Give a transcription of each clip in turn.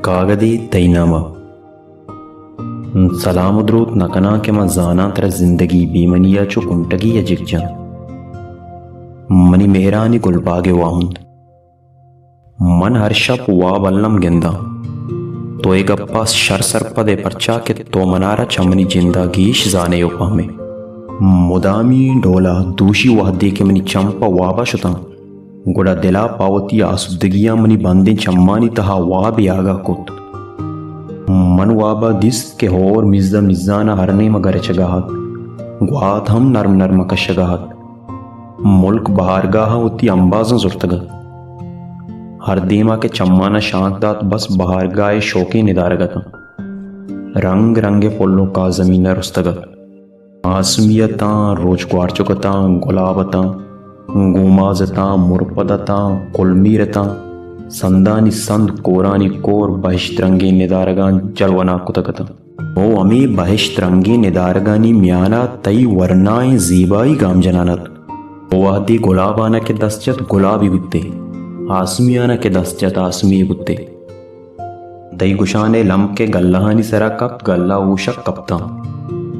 कागदी तैनामा सलाम द्रूत नकना के मजाना तर जिंदगी बीमनिया चो कुंटगी या जिगजन मनी मेहरानी गुलबागे वाहुंद मन हर्षप वा बल्लम गिंदा तो एक गप्पा शर सरपदे परचा के तो मनारा चमनी जिंदगीश जाने योपा में मुदामी डोला दूशी वाहदी के मनी चंपा वाबा शुता गुड़ा दिला पावती आसुदगिया मनी बंदे चम्मानी तहा वा भी आगा कुत मन वाबा दिस के होर मिज्दा मिजाना हरने मगर चगाहत ग्वात हम नर्म नर्म कशगाहत मुल्क बहारगाह होती अंबाजों जुर्तगत हर दीमा के चम्माना शांत दात बस बहारगाए शोकी निदारगत रंग रंगे पोलो का जमीन रुस्तगत आसमियता रोज क्वारचुकता गुलाबता गुमाजता मुरपदता कुलमीरता संदानी संद कोरानी कोर बहिष्त रंगी निदारगान जलवना कुतकता ओ अमी बहिष्त रंगी निदारगानी म्याना तई वर्नाएं जीबाई गाम जनानत वादी गुलाबाना के दस्जत गुलाबी बुत्ते आसमियाना के दस्जत आसमी बुत्ते दई गुशाने लम के गल्लाहानी सरा कप गल्ला ऊशक कपता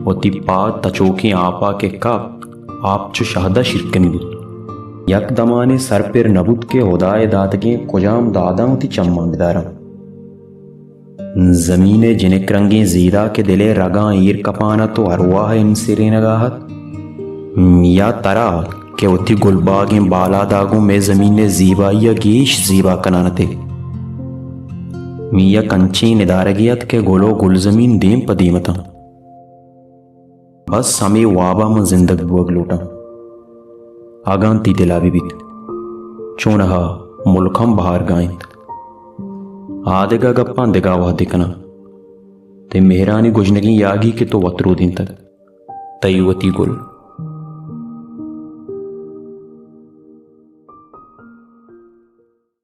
होती पा तचोकी आपा के कप आप चु शहदा शिरकनी बुत यक दमाने सर पर नबुत के होदाए दातके कुजाम दादामती चम्मा मिदारा जमीने जिनक रंगे जीदा के दिले रगा ईर कपाना तो अरवाह इन सिरे नगाहत या तरा के उती गुलबागे बाला दागों में जमीने जीबाइया गीश जीबा कनानते मिया कंची निदारगियत के गोलो गुल जमीन देम पदीमता बस हमें वाबा में जिंदग बुग लूटा आगांती दिलावी बीत चोनहा मुल्खम बाहर गायंत आदेगा गप्पा दिगा वह दिकना ते मेहरानी गुजनगी यागी के तो वतरू दिन तक तयुवती गुल